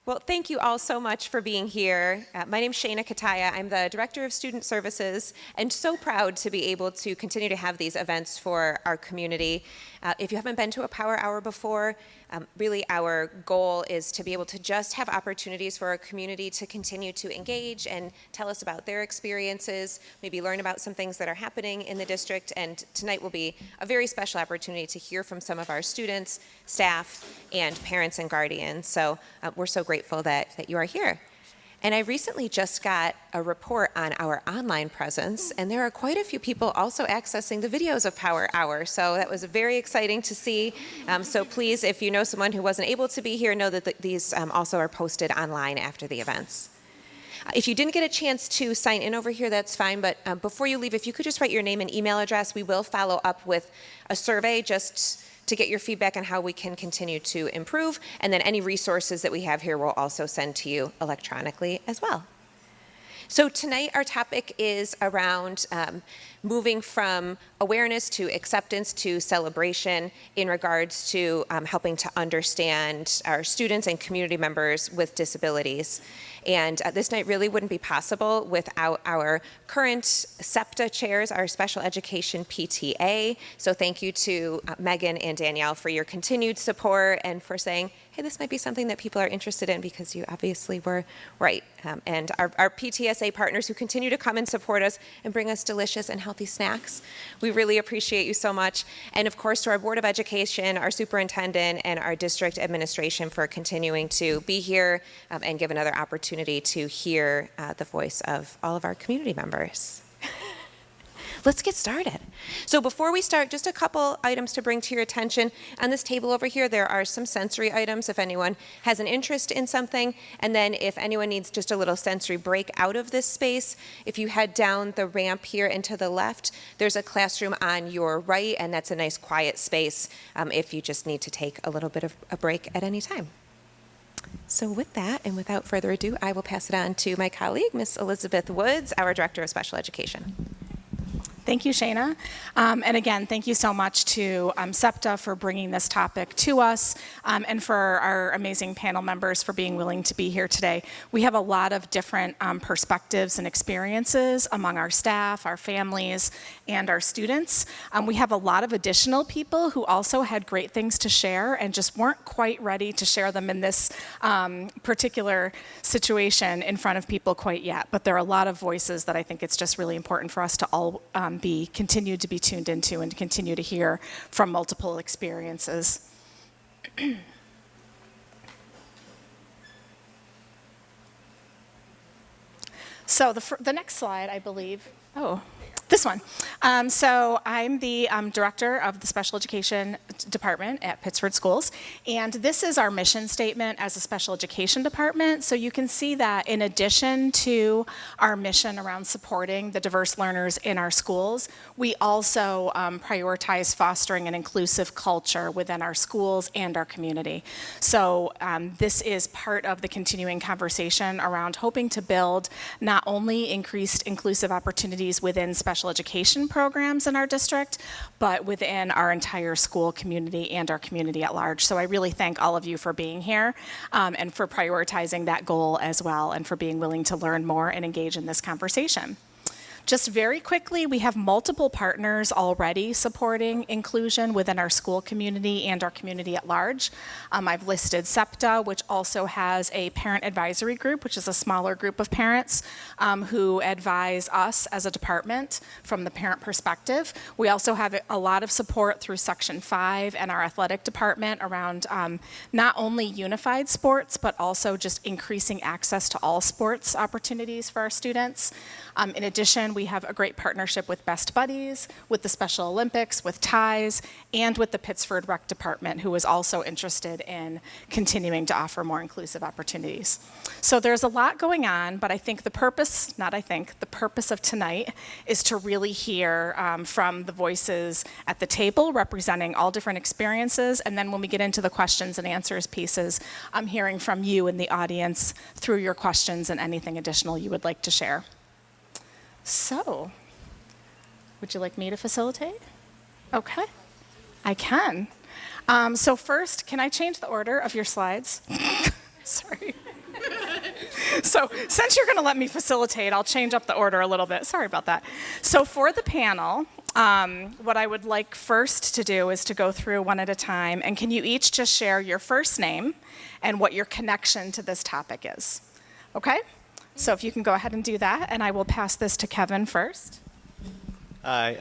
Well, thank you all so much for being here. My name is Shayna Kataya. I'm the Director of Student Services and so proud to be able to continue to have these events for our community. If you haven't been to a Power Hour before, really our goal is to be able to just have opportunities for our community to continue to engage and tell us about their experiences, maybe learn about some things that are happening in the district, and tonight will be a very special opportunity to hear from some of our students, staff, and parents and guardians. So we're so grateful that you are here. And I recently just got a report on our online presence, and there are quite a few people also accessing the videos of Power Hour, so that was very exciting to see. So please, if you know someone who wasn't able to be here, know that these also are posted online after the events. If you didn't get a chance to sign in over here, that's fine, but before you leave, if you could just write your name and email address, we will follow up with a survey just to get your feedback on how we can continue to improve, and then any resources that we have here we'll also send to you electronically as well. So tonight our topic is around moving from awareness to acceptance to celebration in regards to helping to understand our students and community members with disabilities. And this night really wouldn't be possible without our current SEPTA chairs, our Special Education PTA. So thank you to Megan and Danielle for your continued support and for saying, hey, this might be something that people are interested in, because you obviously were right. And our PTSA partners who continue to come and support us and bring us delicious and healthy snacks. We really appreciate you so much. And of course, to our Board of Education, our superintendent, and our district administration for continuing to be here and give another opportunity to hear the voice of all of our community members. Let's get started. So before we start, just a couple items to bring to your attention. On this table over here, there are some sensory items if anyone has an interest in something. And then if anyone needs just a little sensory break out of this space, if you head down the ramp here and to the left, there's a classroom on your right, and that's a nice quiet space if you just need to take a little bit of a break at any time. So with that, and without further ado, I will pass it on to my colleague, Miss Elizabeth Woods, our Director of Special Education. Thank you, Shayna. And again, thank you so much to SEPTA for bringing this topic to us, and for our amazing panel members for being willing to be here today. We have a lot of different perspectives and experiences among our staff, our families, and our students. We have a lot of additional people who also had great things to share and just weren't quite ready to share them in this particular situation in front of people quite yet. But there are a lot of voices that I think it's just really important for us to all continued to be tuned into and continue to hear from multiple experiences. So the next slide, I believe, this one. So I'm the director of the Special Education Department at Pittsford Schools, and this is our mission statement as a special education department. So you can see that in addition to our mission around supporting the diverse learners in our schools, we also prioritize fostering an inclusive culture within our schools and our community. So this is part of the continuing conversation around hoping to build not only increased inclusive opportunities within special education programs in our district, but within our entire school community and our community at large. So I really thank all of you for being here and for prioritizing that goal as well, and for being willing to learn more and engage in this conversation. Just very quickly, we have multiple partners already supporting inclusion within our school community and our community at large. I've listed SEPTA, which also has a parent advisory group, which is a smaller group of parents who advise us as a department from the parent perspective. We also have a lot of support through Section 5 and our athletic department around not only unified sports, but also just increasing access to all sports opportunities for our students. In addition, we have a great partnership with Best Buddies, with the Special Olympics, with TIES, and with the Pittsford Rec Department, who is also interested in continuing to offer more inclusive opportunities. So there's a lot going on, but I think the purpose of tonight is to really hear from the voices at the table representing all different experiences, and then when we get into the questions and answers pieces, I'm hearing from you in the audience through your questions and anything additional you would like to share. So, would you like me to facilitate? Okay, I can. So first, can I change the order of your slides? Sorry. So since you're going to let me facilitate, I'll change up the order a little bit. Sorry about that. So for the panel, what I would like first to do is to go through one at a time. And can you each just share your first name and what your connection to this topic is? Okay? So if you can go ahead and do that, and I will pass this to Kevin first. Hi,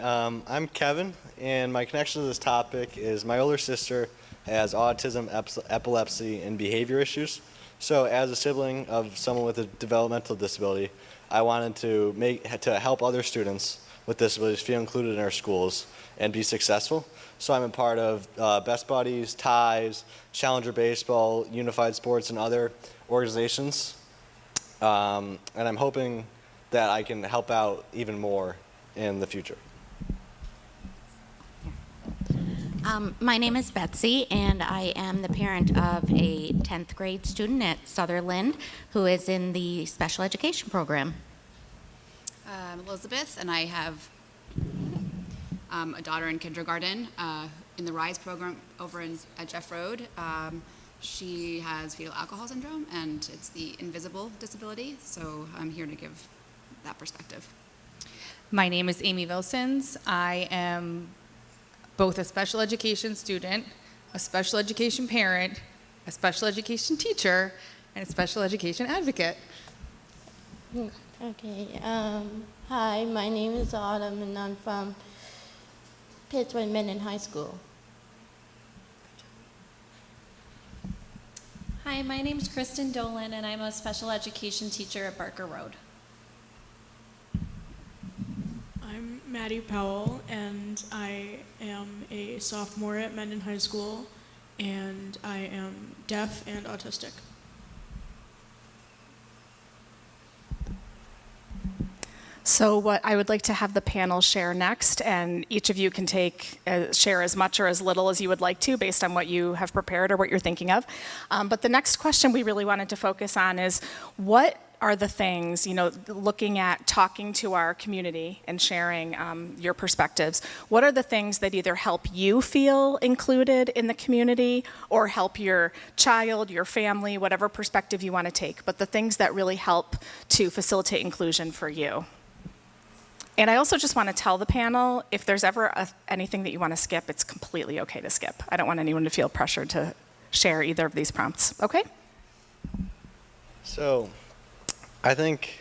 I'm Kevin, and my connection to this topic is my older sister has autism, epilepsy, and behavior issues. So as a sibling of someone with a developmental disability, I wanted to help other students with disabilities feel included in our schools and be successful. So I'm a part of Best Buddies, Ties, Challenger Baseball, Unified Sports, and other organizations. And I'm hoping that I can help out even more in the future. My name is Betsy, and I am the parent of a 10th grade student at Sutherland who is in the special education program. I'm Elizabeth, and I have a daughter in kindergarten in the RISE program over at Jeff Road. She has fetal alcohol syndrome, and it's the invisible disability, so I'm here to give that perspective. My name is Amy Vilsons. I am both a special education student, a special education parent, a special education teacher, and a special education advocate. Okay. Hi, my name is Autumn, and I'm from Pittsford High School. Hi, my name is Kristen Dolan, and I'm a special education teacher at Barker Road. I'm Maddie Powell, and I am a sophomore at Mendon High School, and I am deaf and autistic. So what I would like to have the panel share next, and each of you can share as much or as little as you would like to based on what you have prepared or what you're thinking of. But the next question we really wanted to focus on is what are the things, looking at talking to our community and sharing your perspectives, what are the things that either help you feel included in the community or help your child, your family, whatever perspective you want to take, but the things that really help to facilitate inclusion for you? And I also just want to tell the panel, if there's ever anything that you want to skip, it's completely okay to skip. I don't want anyone to feel pressured to share either of these prompts, okay? So I think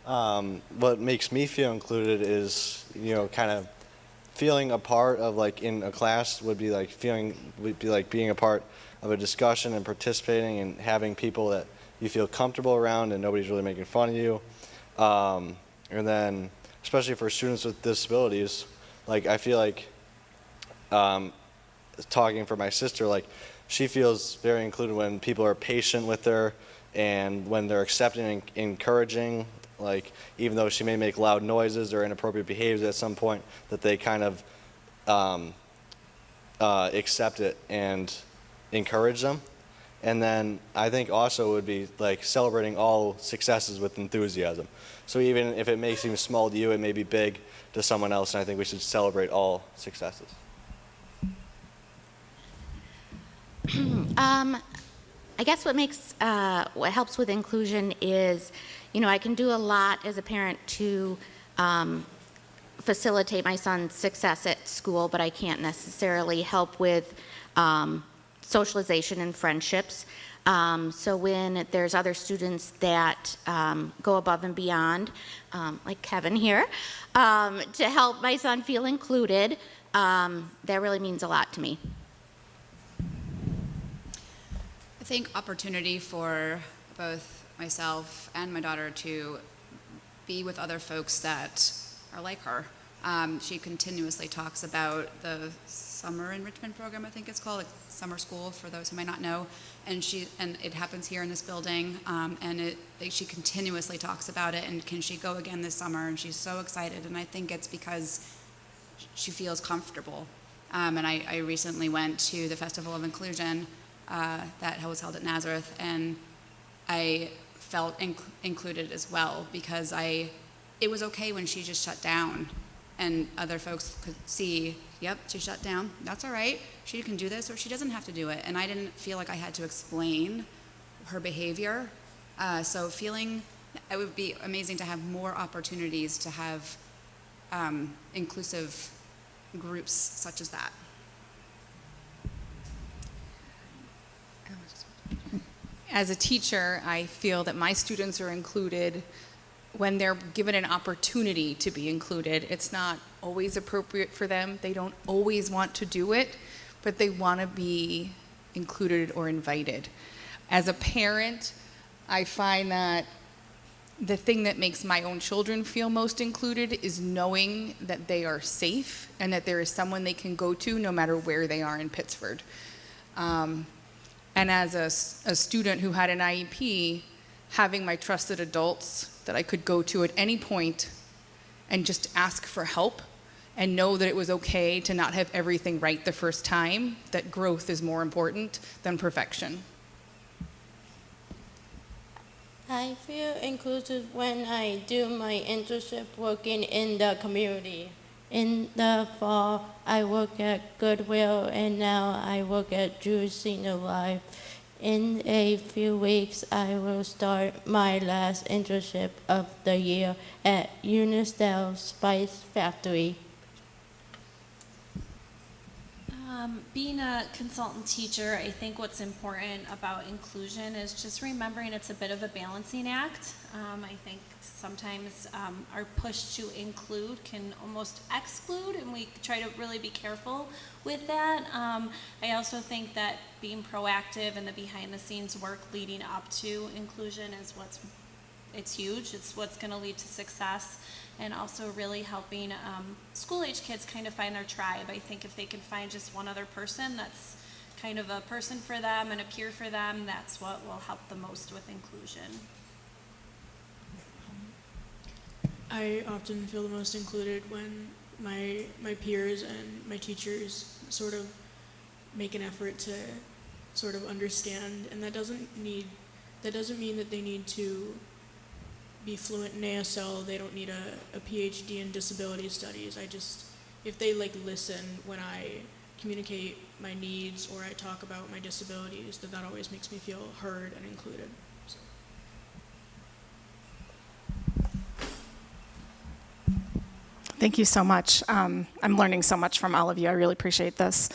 what makes me feel included is, kind of feeling a part of, like, in a class would be like being a part of a discussion and participating and having people that you feel comfortable around and nobody's really making fun of you. And then, especially for students with disabilities, like, I feel like, talking for my sister, like, she feels very included when people are patient with her and when they're accepting and encouraging, like, even though she may make loud noises or inappropriate behaviors at some point, that they kind of accept it and encourage them. And then I think also would be like celebrating all successes with enthusiasm. So even if it may seem small to you, it may be big to someone else, and I think we should celebrate all successes. I guess what helps with inclusion is, I can do a lot as a parent to facilitate my son's success at school, but I can't necessarily help with socialization and friendships. So when there's other students that go above and beyond, like Kevin here, to help my son feel included, that really means a lot to me. I think opportunity for both myself and my daughter to be with other folks that are like her. She continuously talks about the summer enrichment program, I think it's called, like summer school for those who might not know, and it happens here in this building, and she continuously talks about it, and can she go again this summer, and she's so excited, and I think it's because she feels comfortable. And I recently went to the Festival of Inclusion that was held at Nazareth, and I felt included as well, because it was okay when she just shut down and other folks could see, yep, she shut down, that's all right, she can do this or she doesn't have to do it. And I didn't feel like I had to explain her behavior. So feeling it would be amazing to have more opportunities to have inclusive groups such as that. As a teacher, I feel that my students are included when they're given an opportunity to be included. It's not always appropriate for them. They don't always want to do it, but they want to be included or invited. As a parent, I find that the thing that makes my own children feel most included is knowing that they are safe and that there is someone they can go to no matter where they are in Pittsford. And as a student who had an IEP, having my trusted adults that I could go to at any point and just ask for help and know that it was okay to not have everything right the first time, that growth is more important than perfection. I feel included when I do my internship working in the community. In the fall, I work at Goodwill, and now I work at Jewish Senior Life. In a few weeks, I will start my last internship of the year at Unistel Spice Factory. Being a consultant teacher, I think what's important about inclusion is just remembering it's a bit of a balancing act. I think sometimes our push to include can almost exclude, and we try to really be careful with that. I also think that being proactive and the behind-the-scenes work leading up to inclusion is it's huge. It's what's going to lead to success, and also really helping school-age kids kind of find their tribe. I think if they can find just one other person that's kind of a person for them and a peer for them, that's what will help the most with inclusion. I often feel the most included when my peers and my teachers sort of make an effort to sort of understand, and that doesn't mean that they need to be fluent in ASL. They don't need a PhD in disability studies. If they listen when I communicate my needs or I talk about my disabilities, that always makes me feel heard and included. So. Thank you so much. I'm learning so much from all of you. I really appreciate this.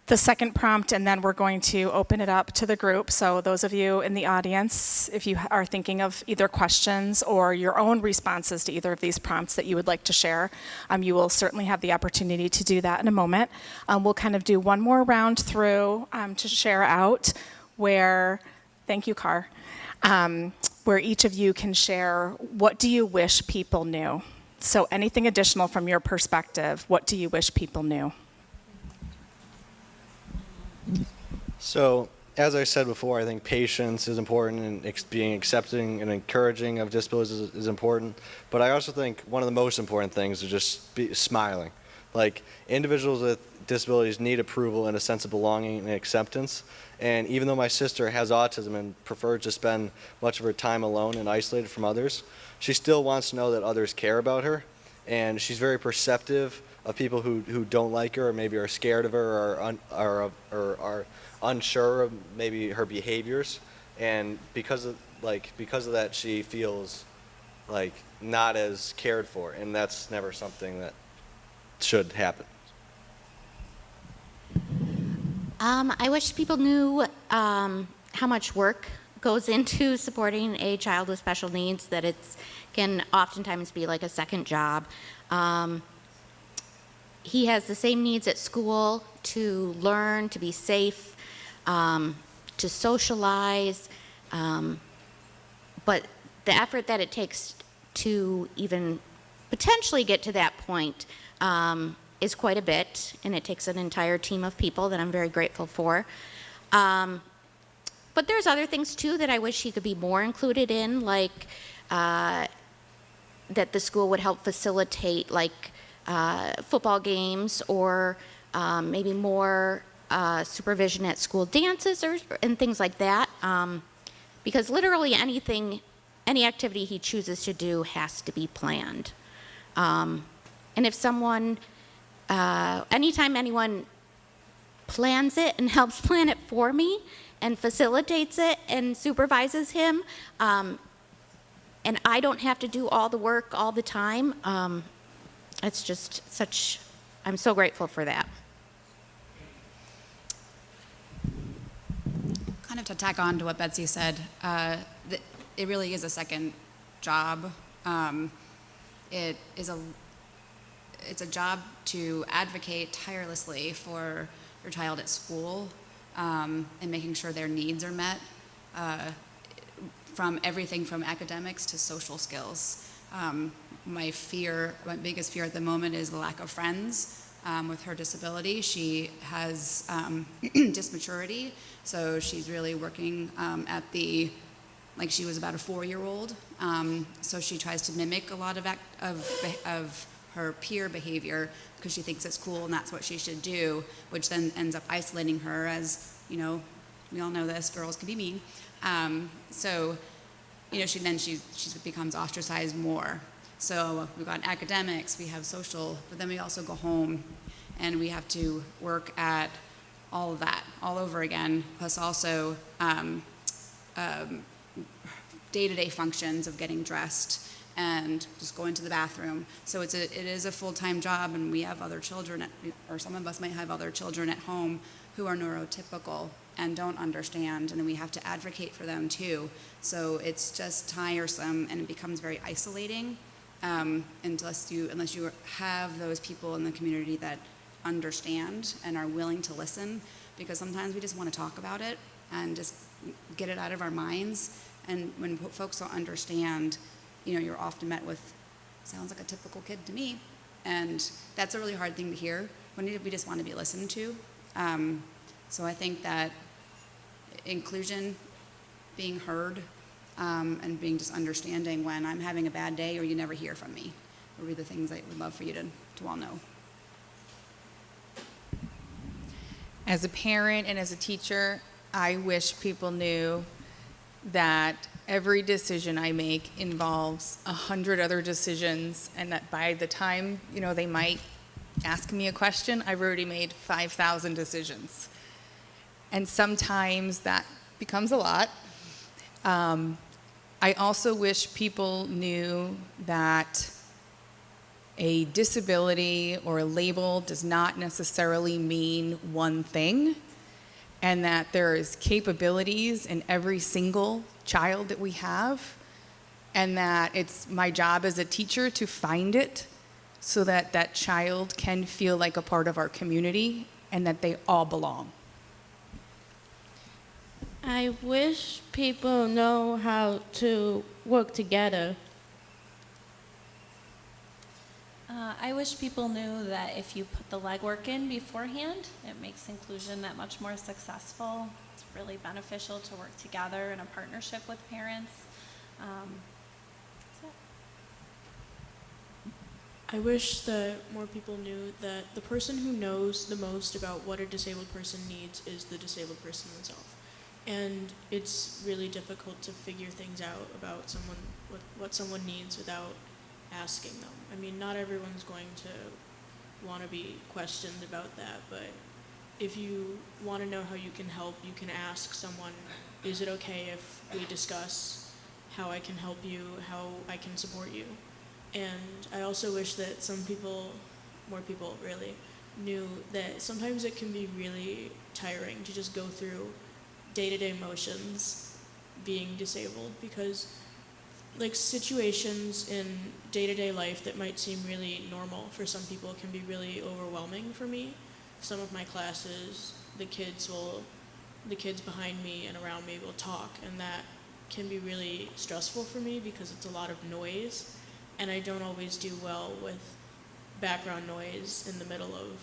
The second prompt, and then we're going to open it up to the group. So those of you in the audience, if you are thinking of either questions or your own responses to either of these prompts that you would like to share, you will certainly have the opportunity to do that in a moment. We'll kind of do one more round through to share out where, thank you, Car, where each of you can share what do you wish people knew. So anything additional from your perspective, what do you wish people knew? So, as I said before, I think patience is important, and being accepting and encouraging of disabilities is important. But I also think one of the most important things is just be smiling. Like, individuals with disabilities need approval and a sense of belonging and acceptance. And even though my sister has autism and prefers to spend much of her time alone and isolated from others, she still wants to know that others care about her. And she's very perceptive of people who don't like her or maybe are scared of her or are unsure of maybe her behaviors. And because of that, she feels like not as cared for, and that's never something that should happen. I wish people knew how much work goes into supporting a child with special needs, that it can oftentimes be like a second job. He has the same needs at school to learn, to be safe, to socialize, but the effort that it takes to even potentially get to that point is quite a bit, and it takes an entire team of people that I'm very grateful for. But there's other things too that I wish he could be more included in, like that the school would help facilitate football games, or maybe more supervision at school dances and things like that. Because literally any activity he chooses to do has to be planned. And if anytime anyone plans it and helps plan it for me, and facilitates it and supervises him. And I don't have to do all the work all the time. It's just such, I'm so grateful for that. Kind of to tack on to what Betsy said, it really is a second job. It's a job to advocate tirelessly for your child at school and making sure their needs are met, from everything from academics to social skills. My biggest fear at the moment is the lack of friends. With her disability, she has dysmaturity, so she's really working like she was about a 4-year-old. So she tries to mimic a lot of her peer behavior because she thinks it's cool and that's what she should do, which then ends up isolating her, as we all know this, girls can be mean. So she becomes ostracized more. So we've got academics, we have social, but then we also go home and we have to work at all of that all over again, plus also day-to-day functions of getting dressed and just going to the bathroom. So it is a full-time job, and we have other children, or some of us might have other children at home who are neurotypical and don't understand, and then we have to advocate for them too. So it's just tiresome, and it becomes very isolating. Unless you have those people in the community that understand and are willing to listen, because sometimes we just want to talk about it and just get it out of our minds. And when folks don't understand, you're often met with, sounds like a typical kid to me. And that's a really hard thing to hear when we just want to be listened to. So I think that inclusion, being heard, and being just understanding when I'm having a bad day or you never hear from me would be the things I would love for you to all know. As a parent and as a teacher, I wish people knew that every decision I make involves 100 other decisions, and that by the time, they might ask me a question, I've already made 5,000 decisions. And sometimes that becomes a lot. I also wish people knew that a disability or a label does not necessarily mean one thing, and that there is capabilities in every single child that we have, and that it's my job as a teacher to find it so that that child can feel like a part of our community and that they all belong. I wish people know how to work together. I wish people knew that if you put the legwork in beforehand, it makes inclusion that much more successful. It's really beneficial to work together in a partnership with parents. That's it. I wish that more people knew that the person who knows the most about what a disabled person needs is the disabled person themselves. And it's really difficult to figure things out about what someone needs without asking them. I mean, not everyone's going to want to be questioned about that, but if you want to know how you can help, you can ask someone, is it okay if we discuss how I can help you, how I can support you? And I also wish that more people really, knew that sometimes it can be really tiring to just go through day-to-day motions being disabled, because situations in day-to-day life that might seem really normal for some people can be really overwhelming for me. Some of my classes, the kids behind me and around me will talk, and that can be really stressful for me because it's a lot of noise, and I don't always do well with background noise in the middle of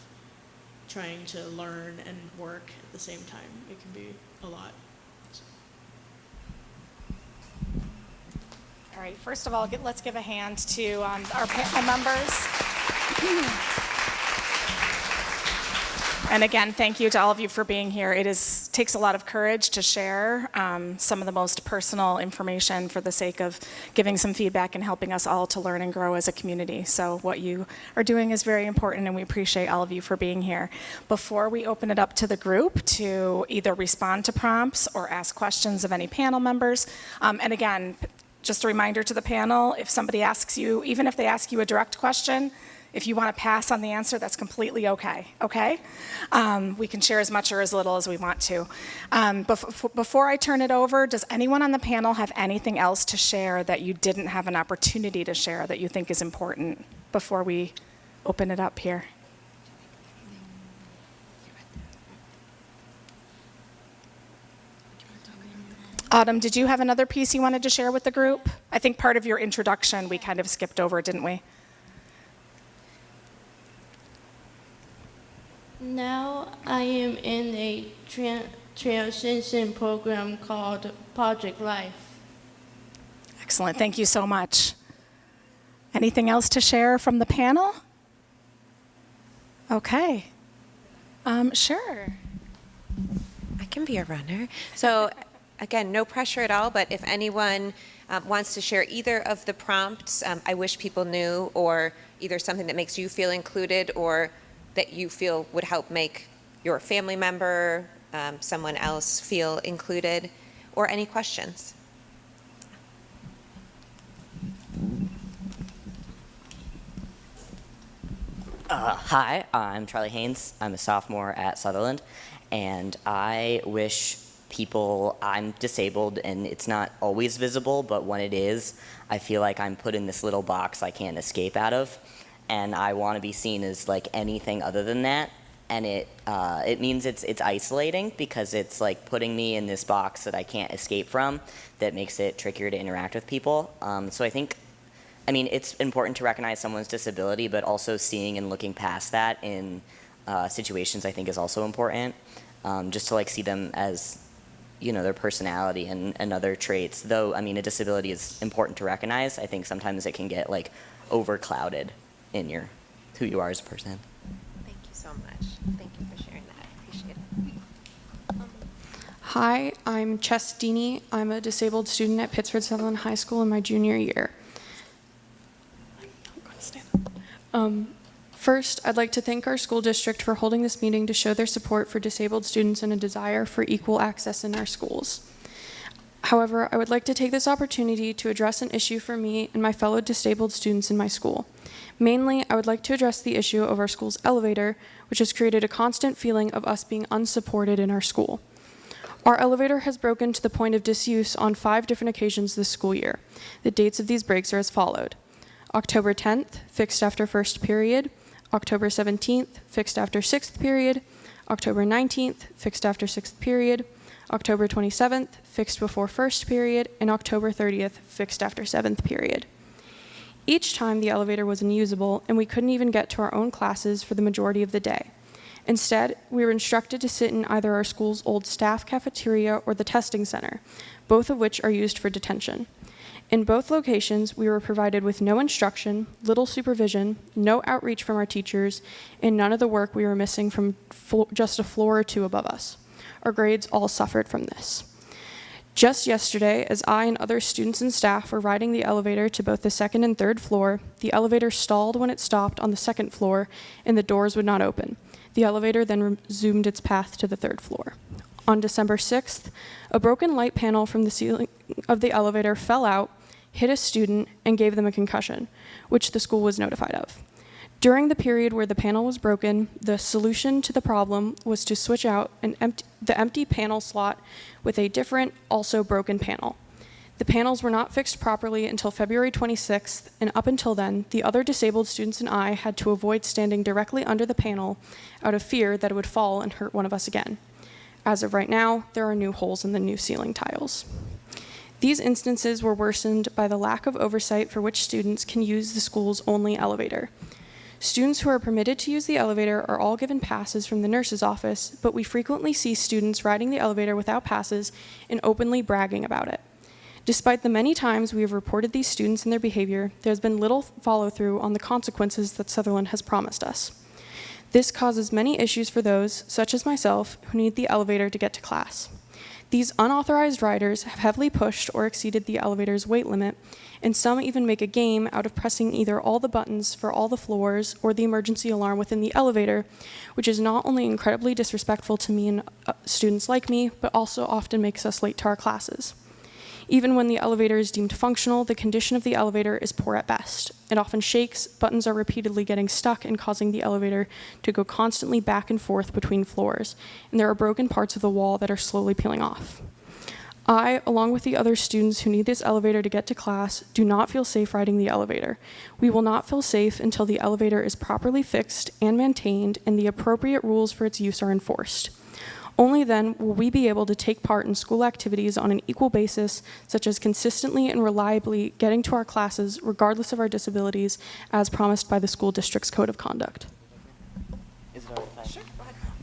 trying to learn and work at the same time. It can be a lot. All right, first of all, let's give a hand to our members. And again, thank you to all of you for being here. It takes a lot of courage to share some of the most personal information for the sake of giving some feedback and helping us all to learn and grow as a community. So what you are doing is very important, and we appreciate all of you for being here. Before we open it up to the group to either respond to prompts or ask questions of any panel members, and again, just a reminder to the panel, if somebody asks you, even if they ask you a direct question, if you want to pass on the answer, that's completely okay, okay? We can share as much or as little as we want to. Before I turn it over, does anyone on the panel have anything else to share that you didn't have an opportunity to share that you think is important before we open it up here? Autumn, did you have another piece you wanted to share with the group? I think part of your introduction we kind of skipped over, didn't we? Now I am in a transition program called Project Life. Excellent, thank you so much. Anything else to share from the panel? Okay, sure. I can be a runner. So again, no pressure at all, but if anyone wants to share either of the prompts, I wish people knew, or either something that makes you feel included or that you feel would help make your family member, someone else feel included, or any questions. Hi, I'm Charlie Haynes. I'm a sophomore at Sutherland, and I wish people, I'm disabled and it's not always visible, but when it is, I feel like I'm put in this little box I can't escape out of, and I want to be seen as like anything other than that. And it means it's isolating, because it's like putting me in this box that I can't escape from, that makes it trickier to interact with people. So I mean, it's important to recognize someone's disability, but also seeing and looking past that in situations I think is also important. Just to like see them as, you know, their personality and other traits. Though, I mean, a disability is important to recognize. I think sometimes it can get like overclouded in who you are as a person. Thank you so much. Thank you for sharing that. I appreciate it. Hi, I'm Chess Dini. I'm a disabled student at Pittsford Sutherland High School in my junior year. First, I'd like to thank our school district for holding this meeting to show their support for disabled students and a desire for equal access in our schools. However, I would like to take this opportunity to address an issue for me and my fellow disabled students in my school. Mainly, I would like to address the issue of our school's elevator, which has created a constant feeling of us being unsupported in our school. Our elevator has broken to the point of disuse on 5 different occasions this school year. The dates of these breaks are as followed: October 10th, fixed after first period; October 17th, fixed after 6th period; October 19th, fixed after 6th period; October 27th, fixed before first period; and October 30th, fixed after 7th period. Each time the elevator was unusable, and we couldn't even get to our own classes for the majority of the day. Instead, we were instructed to sit in either our school's old staff cafeteria or the testing center, both of which are used for detention. In both locations, we were provided with no instruction, little supervision, no outreach from our teachers, and none of the work we were missing from just a floor or 2 above us. Our grades all suffered from this. Just yesterday, as I and other students and staff were riding the elevator to both the 2nd and 3rd floor, the elevator stalled when it stopped on the 2nd floor, and the doors would not open. The elevator then resumed its path to the 3rd floor. On December 6th, a broken light panel from the ceiling of the elevator fell out, hit a student, and gave them a concussion, which the school was notified of. During the period where the panel was broken, the solution to the problem was to switch out the empty panel slot with a different, also broken panel. The panels were not fixed properly until February 26th, and up until then, the other disabled students and I had to avoid standing directly under the panel out of fear that it would fall and hurt one of us again. As of right now, there are new holes in the new ceiling tiles. These instances were worsened by the lack of oversight for which students can use the school's only elevator. Students who are permitted to use the elevator are all given passes from the nurse's office, but we frequently see students riding the elevator without passes and openly bragging about it. Despite the many times we have reported these students and their behavior, there has been little follow-through on the consequences that Sutherland has promised us. This causes many issues for those, such as myself, who need the elevator to get to class. These unauthorized riders have heavily pushed or exceeded the elevator's weight limit, and some even make a game out of pressing either all the buttons for all the floors or the emergency alarm within the elevator, which is not only incredibly disrespectful to me and students like me, but also often makes us late to our classes. Even when the elevator is deemed functional, the condition of the elevator is poor at best. It often shakes, buttons are repeatedly getting stuck and causing the elevator to go constantly back and forth between floors, and there are broken parts of the wall that are slowly peeling off. I, along with the other students who need this elevator to get to class, do not feel safe riding the elevator. We will not feel safe until the elevator is properly fixed and maintained and the appropriate rules for its use are enforced. Only then will we be able to take part in school activities on an equal basis, such as consistently and reliably getting to our classes regardless of our disabilities, as promised by the school district's code of conduct.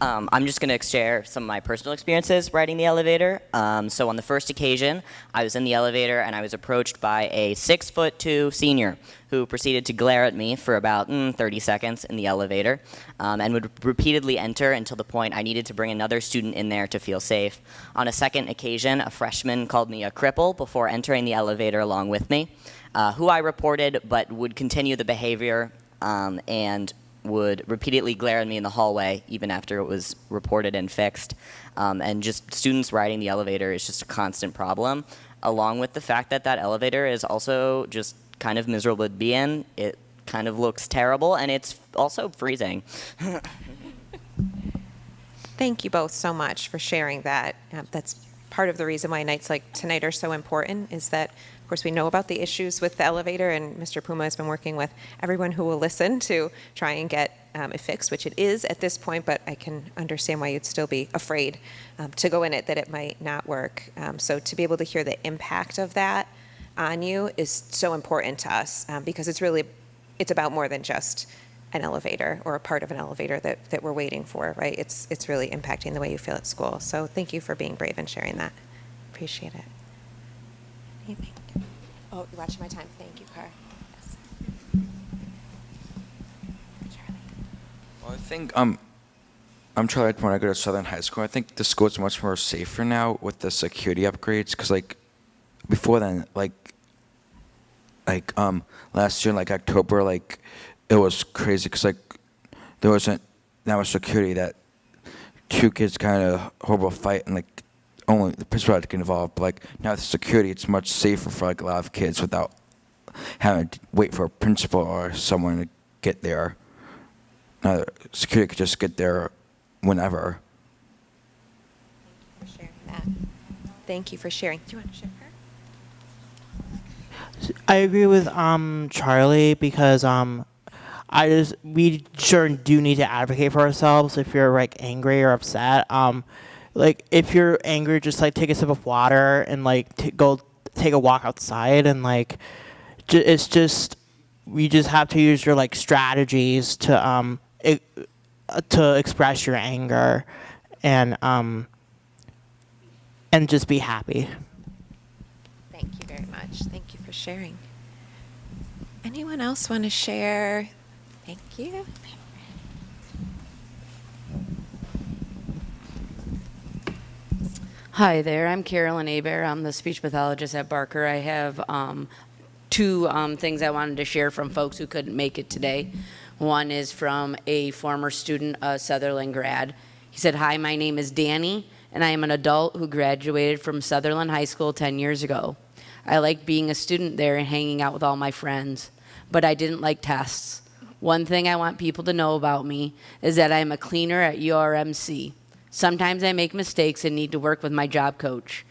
I'm just going to share some of my personal experiences riding the elevator. So on the first occasion, I was in the elevator and I was approached by a 6'2" senior who proceeded to glare at me for about 30 seconds in the elevator and would repeatedly enter until the point I needed to bring another student in there to feel safe. On a second occasion, a freshman called me a cripple before entering the elevator along with me, who I reported but would continue the behavior and would repeatedly glare at me in the hallway even after it was reported and fixed. And just students riding the elevator is just a constant problem, along with the fact that that elevator is also just kind of miserable to be in. It kind of looks terrible, and it's also freezing. Thank you both so much for sharing that. That's part of the reason why nights like tonight are so important, is that, of course, we know about the issues with the elevator, and Mr. Puma has been working with everyone who will listen to try and get it fixed, which it is at this point, but I can understand why you'd still be afraid to go in it, that it might not work. So to be able to hear the impact of that on you is so important to us, because it's about more than just an elevator or a part of an elevator that we're waiting for, right? It's really impacting the way you feel at school. So thank you for being brave and sharing that. Appreciate it. Anything? Oh, you're watching my time. Thank you, Car. Yes. Charlie. Well, I think I'm Charlie when I go to Southern High School. I think the school is much more safer now with the security upgrades, because like before then, like last year in like October, like it was crazy because like there wasn't that much security, that two kids kind of horrible fight and like only the principal had to get involved. But like now with security, it's much safer for like a lot of kids without having to wait for a principal or someone to get there. Now security could just get there whenever. Thank you for sharing that. Thank you for sharing. Do you want to share her? I agree with Charlie, because we sure do need to advocate for ourselves if you're like angry or upset. Like if you're angry, just like take a sip of water and like go take a walk outside, and like it's just, you just have to use your like strategies to express your anger and just be happy. Thank you very much. Thank you for sharing. Anyone else want to share? Thank you. Hi there, I'm Carolyn Aber. I'm the speech pathologist at Barker. I have two things I wanted to share from folks who couldn't make it today. One is from a former student, a Sutherland grad. He said, "Hi, my name is Danny, and I am an adult who graduated from Sutherland High School 10 years ago. I liked being a student there and hanging out with all my friends, but I didn't like tests. One thing I want people to know about me is that I'm a cleaner at URMC. Sometimes I make mistakes and need to work with my job coach.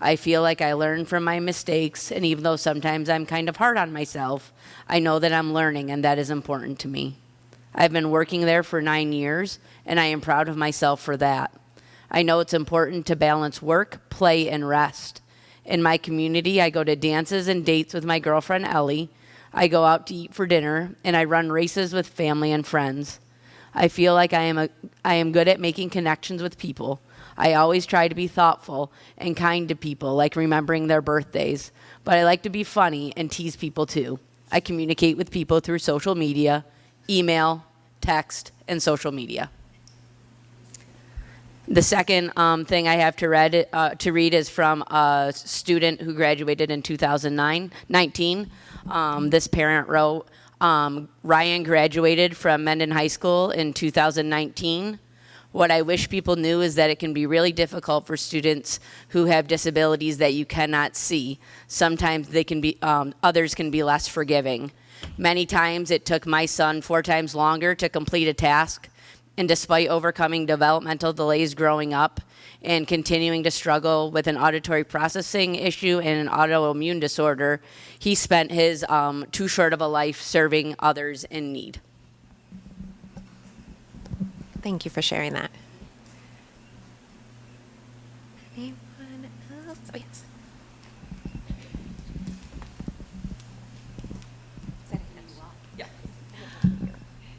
I feel like I learn from my mistakes, and even though sometimes I'm kind of hard on myself, I know that I'm learning, and that is important to me. I've been working there for 9 years, and I am proud of myself for that. I know it's important to balance work, play, and rest. In my community, I go to dances and dates with my girlfriend, Ellie. I go out to eat for dinner, and I run races with family and friends. I feel like I am good at making connections with people. I always try to be thoughtful and kind to people, like remembering their birthdays, but I like to be funny and tease people too. I communicate with people through social media, email, text, and social media. The second thing I have to read is from a student who graduated in 2019. This parent wrote, Ryan graduated from Mendon High School in 2019. What I wish people knew is that it can be really difficult for students who have disabilities that you cannot see. Sometimes they can be, others can be less forgiving. Many times it took my son 4 times longer to complete a task. And despite overcoming developmental delays growing up and continuing to struggle with an auditory processing issue and an autoimmune disorder, he spent his too short of a life serving others in need. Thank you for sharing that. Anyone else? Oh, yes.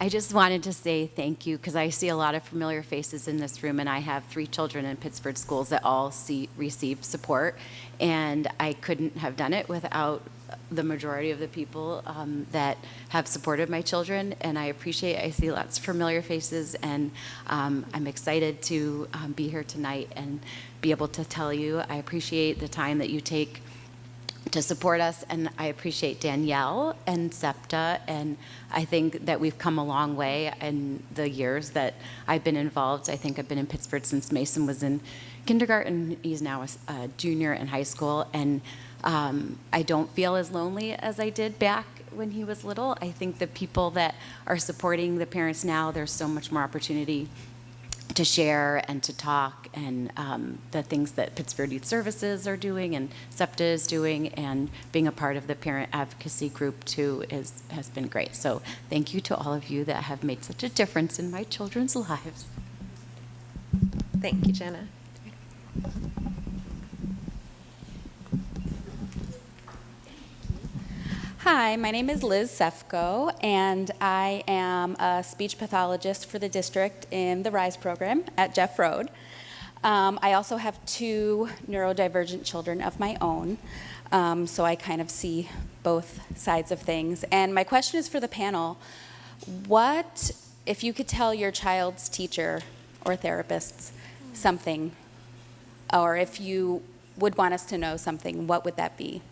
I just wanted to say thank you because I see a lot of familiar faces in this room, and I have 3 children in Pittsford schools that all receive support, and I couldn't have done it without the majority of the people that have supported my children, and I see lots of familiar faces, and I'm excited to be here tonight and be able to tell you I appreciate the time that you take to support us, and I appreciate Danielle and SEPTA, and I think that we've come a long way in the years that I've been involved. I think I've been in Pittsford since Mason was in kindergarten. He's now a junior in high school, and I don't feel as lonely as I did back when he was little. I think the people that are supporting the parents now, there's so much more opportunity to share and to talk, and the things that Pittsford Youth Services are doing and SEPTA is doing, and being a part of the parent advocacy group too has been great. So thank you to all of you that have made such a difference in my children's lives. Thank you, Jenna. Hi, my name is Liz Sefko, and I am a speech pathologist for the district in the RISE program at Jeff Road. I also have 2 neurodivergent children of my own, so I kind of see both sides of things. And my question is for the panel, what, if you could tell your child's teacher or therapists something, or if you would want us to know something, what would that be?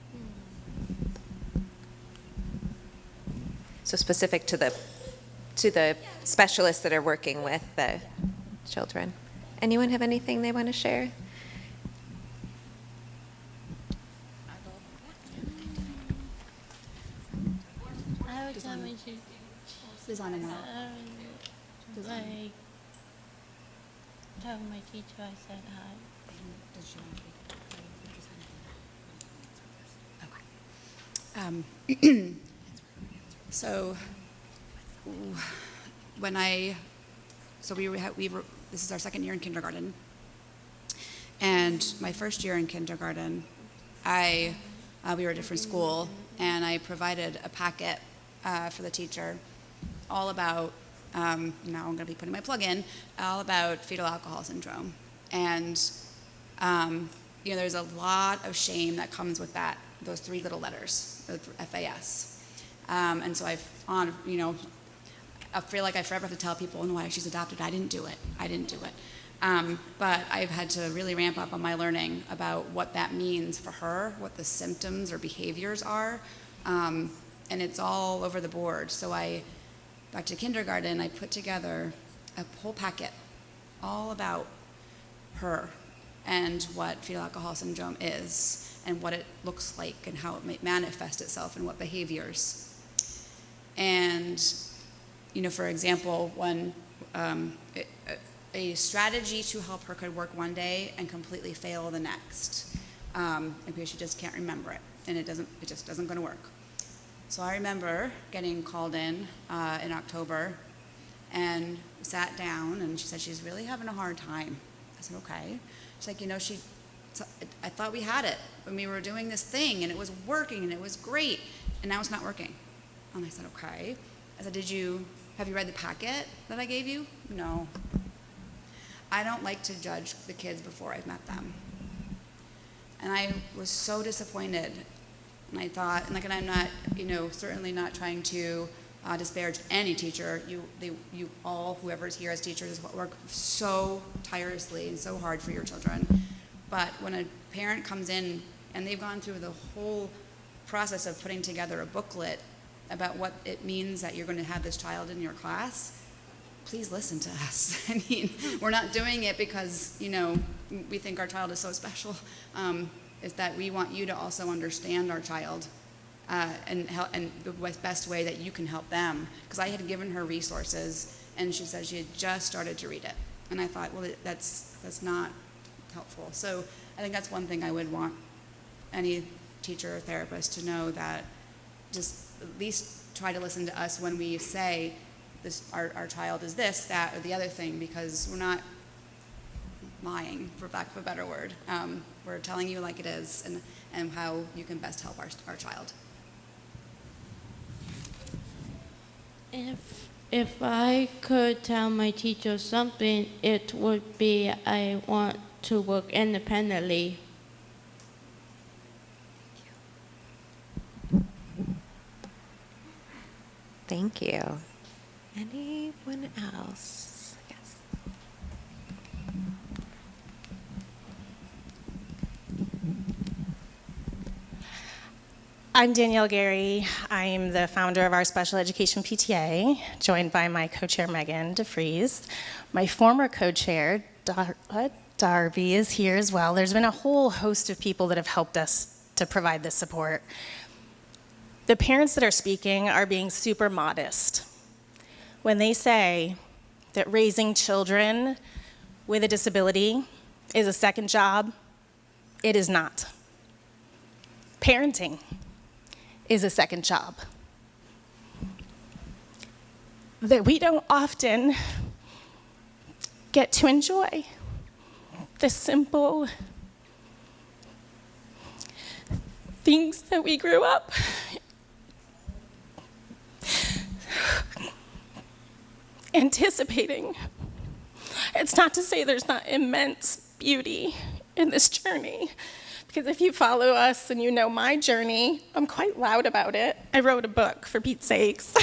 So specific to the specialists that are working with the children. Anyone have anything they want to share? I would tell my teacher, like, tell my teacher I said hi. So when this is our second year in kindergarten, and my first year in kindergarten, we were a different school, and I provided a packet for the teacher all about, now I'm going to be putting my plug in, all about fetal alcohol syndrome. And there's a lot of shame that comes with those 3 little letters, FAS. And so I feel like I forever have to tell people, no, she's adopted. I didn't do it. But I've had to really ramp up on my learning about what that means for her, what the symptoms or behaviors are. And it's all over the board. So back to kindergarten, I put together a whole packet all about her and what fetal alcohol syndrome is and what it looks like and how it might manifest itself and what behaviors. And, for example, when a strategy to help her could work one day and completely fail the next, because she just can't remember it, and it just doesn't going to work. So I remember getting called in October, and sat down, and she said she's really having a hard time. I said, okay. She's like, I thought we had it when we were doing this thing, and it was working, and it was great, and now it's not working. And I said, okay. I said, have you read the packet that I gave you? No. I don't like to judge the kids before I've met them. And I was so disappointed. And I thought, and I'm not, certainly not trying to disparage any teacher. You all, whoever's here as teachers, work so tirelessly and so hard for your children. But when a parent comes in and they've gone through the whole process of putting together a booklet about what it means that you're going to have this child in your class, please listen to us. I mean, we're not doing it because, we think our child is so special. It's that we want you to also understand our child and the best way that you can help them. Because I had given her resources, and she said she had just started to read it. And I thought, well, that's not helpful. So I think that's one thing I would want any teacher or therapist to know, that just at least try to listen to us when we say this, our child is this, that, or the other thing, because we're not lying, for lack of a better word. We're telling you like it is, and how you can best help our child. If I could tell my teacher something, it would be I want to work independently. Thank you. Anyone else? Yes. I'm Danielle Gary. I'm the founder of our Special Education PTA, joined by my co-chair, Megan DeFries. My former co-chair, Darby, is here as well. There's been a whole host of people that have helped us to provide this support. The parents that are speaking are being super modest when they say that raising children with a disability is a second job. It is not. Parenting is a second job that we don't often get to enjoy. The simple things that we grew up anticipating. It's not to say there's not immense beauty in this journey, because if you follow us and you know my journey, I'm quite loud about it. I wrote a book, for Pete's sakes.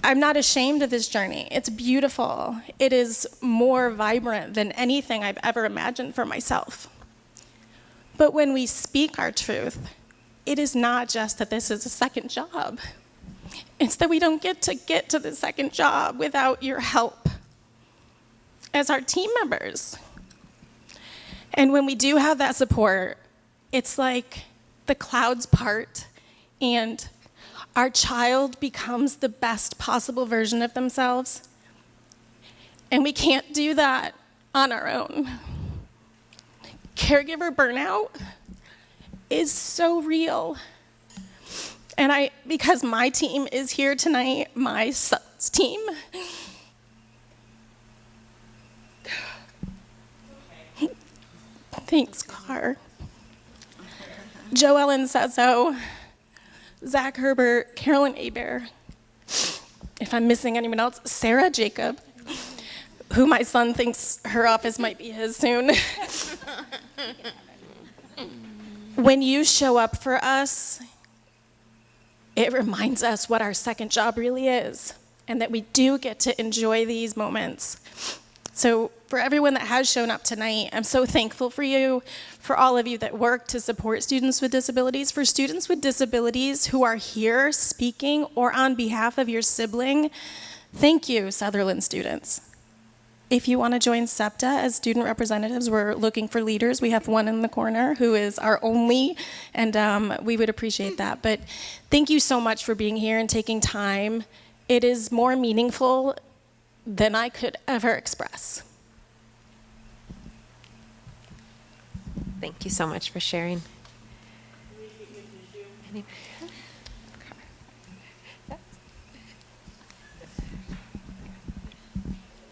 I'm not ashamed of this journey. It's beautiful. It is more vibrant than anything I've ever imagined for myself. But when we speak our truth, it is not just that this is a second job. It's that we don't get to the second job without your help as our team members. And when we do have that support, it's like the clouds part and our child becomes the best possible version of themselves. And we can't do that on our own. Caregiver burnout is so real. And because my team is here tonight, my son's team, thanks, Car. Joellen Sezzo, Zach Herbert, Carolyn Hebert. If I'm missing anyone else, Sarah Jacob, who my son thinks her office might be his soon. When you show up for us, it reminds us what our second job really is, and that we do get to enjoy these moments. So for everyone that has shown up tonight, I'm so thankful for you, for all of you that work to support students with disabilities, for students with disabilities who are here speaking or on behalf of your sibling. Thank you, Sutherland students. If you want to join SEPTA as student representatives, we're looking for leaders. We have one in the corner who is our only, and we would appreciate that. But thank you so much for being here and taking time. It is more meaningful than I could ever express. Thank you so much for sharing.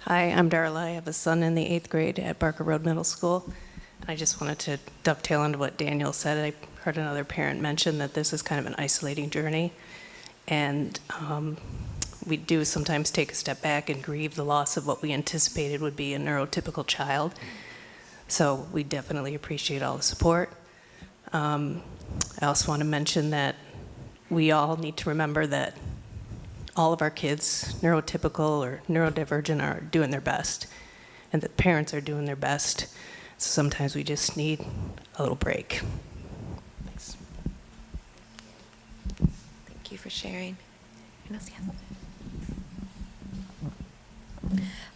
Hi, I'm Darla. I have a son in the 8th grade at Barker Road Middle School. I just wanted to dovetail into what Daniel said. I heard another parent mention that this is kind of an isolating journey. And we do sometimes take a step back and grieve the loss of what we anticipated would be a neurotypical child. So we definitely appreciate all the support. I also want to mention that we all need to remember that all of our kids, neurotypical or neurodivergent, are doing their best, and that parents are doing their best. So sometimes we just need a little break. Thanks. Thank you for sharing. Anyone else? Yes.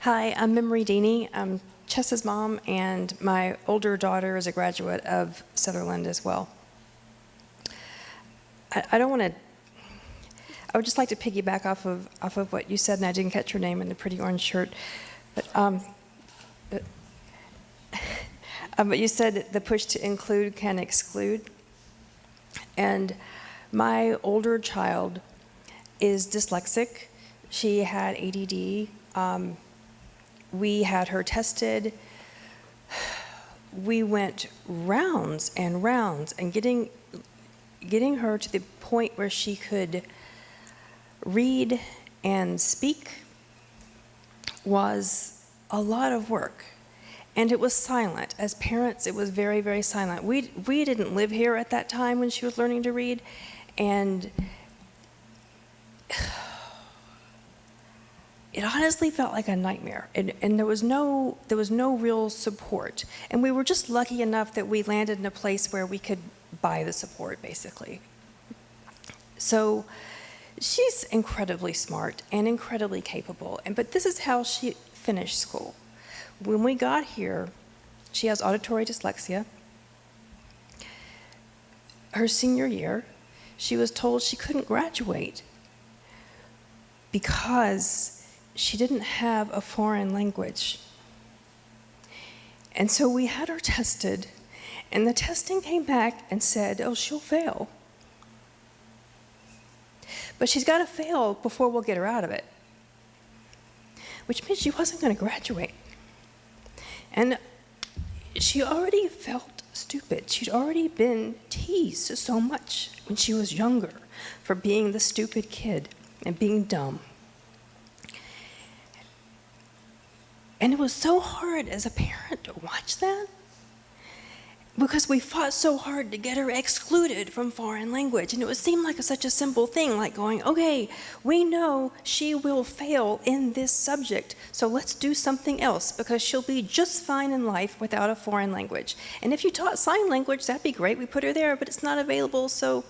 Hi, I'm Memory Deeney. I'm Chessa's mom, and my older daughter is a graduate of Sutherland as well. I don't want to. I would just like to piggyback off of what you said, and I didn't catch your name in the pretty orange shirt, but you said the push to include can exclude, and my older child is dyslexic. She had ADD. We had her tested. We went rounds and rounds, and getting her to the point where she could read and speak was a lot of work. And it was silent. As parents, it was very, very silent. We didn't live here at that time when she was learning to read, and it honestly felt like a nightmare, and there was no real support. And we were just lucky enough that we landed in a place where we could buy the support, basically. So she's incredibly smart and incredibly capable, but this is how she finished school. When we got here, she has auditory dyslexia. Her senior year, she was told she couldn't graduate because she didn't have a foreign language. And so we had her tested, and the testing came back and said, oh, she'll fail. But she's got to fail before we'll get her out of it, which means she wasn't going to graduate. And she already felt stupid. She'd already been teased so much when she was younger for being the stupid kid and being dumb. And it was so hard as a parent to watch that, because we fought so hard to get her excluded from foreign language. And it would seem like such a simple thing, like going, okay, we know she will fail in this subject, so let's do something else, because she'll be just fine in life without a foreign language. And if you taught sign language, that'd be great. We put her there, but it's not available, so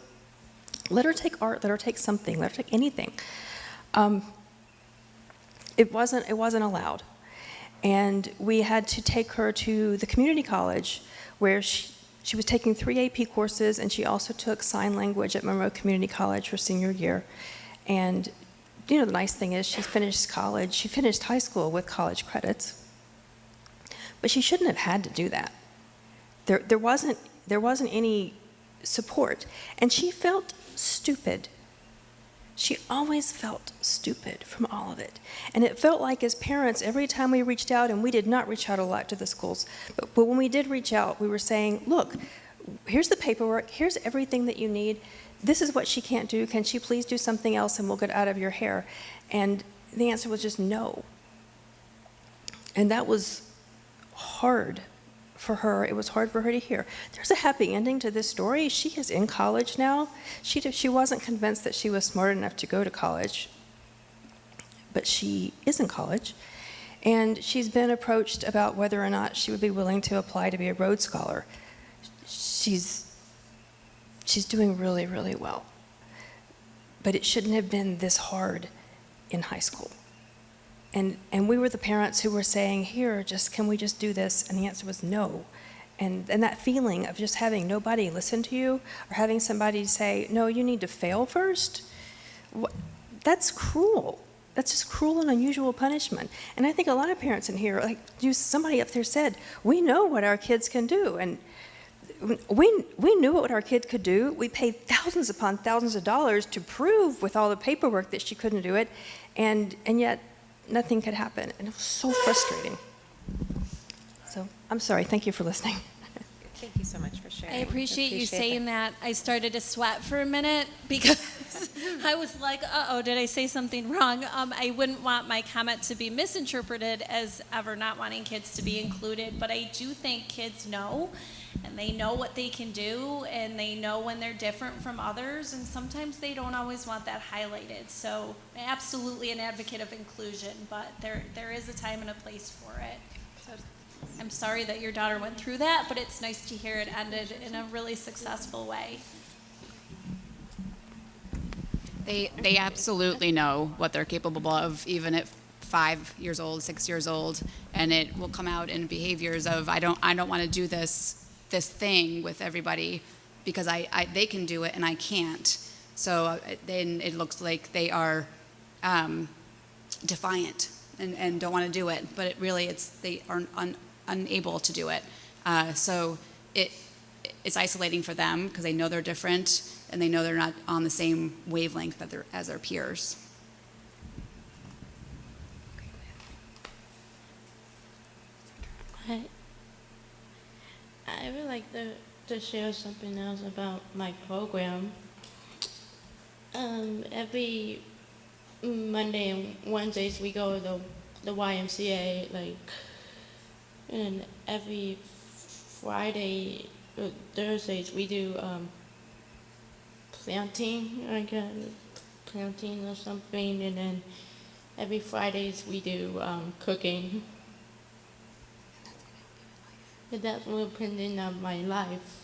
let her take art, let her take something, let her take anything. It wasn't allowed. And we had to take her to the community college, where she was taking 3 AP courses, and she also took sign language at Monroe Community College her senior year. And you know, the nice thing is she finished college, she finished high school with college credits, but she shouldn't have had to do that. There wasn't any support, and she felt stupid. She always felt stupid from all of it. And it felt like, as parents, every time we reached out, and we did not reach out a lot to the schools, but when we did reach out, we were saying, look, here's the paperwork, here's everything that you need, this is what she can't do, can she please do something else and we'll get out of your hair? And the answer was just no. And that was hard for her. It was hard for her to hear. There's a happy ending to this story. She is in college now. She wasn't convinced that she was smart enough to go to college, but she is in college. And she's been approached about whether or not she would be willing to apply to be a Rhodes Scholar. She's doing really, really well. But it shouldn't have been this hard in high school. And we were the parents who were saying, here, can we just do this? And the answer was no. And that feeling of just having nobody listen to you, or having somebody say, no, you need to fail first, that's cruel. That's just cruel and unusual punishment. And I think a lot of parents in here, like somebody up there said, we know what our kids can do. And we knew what our kid could do. We paid thousands upon thousands of dollars to prove with all the paperwork that she couldn't do it. And yet, nothing could happen, and it was so frustrating. So I'm sorry. Thank you for listening. Thank you so much for sharing. I appreciate you saying that. I started to sweat for a minute because I was like, uh-oh, did I say something wrong? I wouldn't want my comment to be misinterpreted as ever not wanting kids to be included, but I do think kids know, and they know what they can do, and they know when they're different from others, and sometimes they don't always want that highlighted. So absolutely an advocate of inclusion, but there is a time and a place for it. So I'm sorry that your daughter went through that, but it's nice to hear it ended in a really successful way. They absolutely know what they're capable of, even at 5 years old, 6 years old, and it will come out in behaviors of I don't want to do this thing with everybody because they can do it and I can't. So then it looks like they are defiant and don't want to do it, but they are unable to do it. So it's isolating for them because they know they're different and they know they're not on the same wavelength as their peers. I would like to share something else about my program. Every Monday and Wednesdays we go to the YMCA, and every Friday, Thursdays we do planting or something, and then every Fridays we do cooking. But that's the opinion of my life.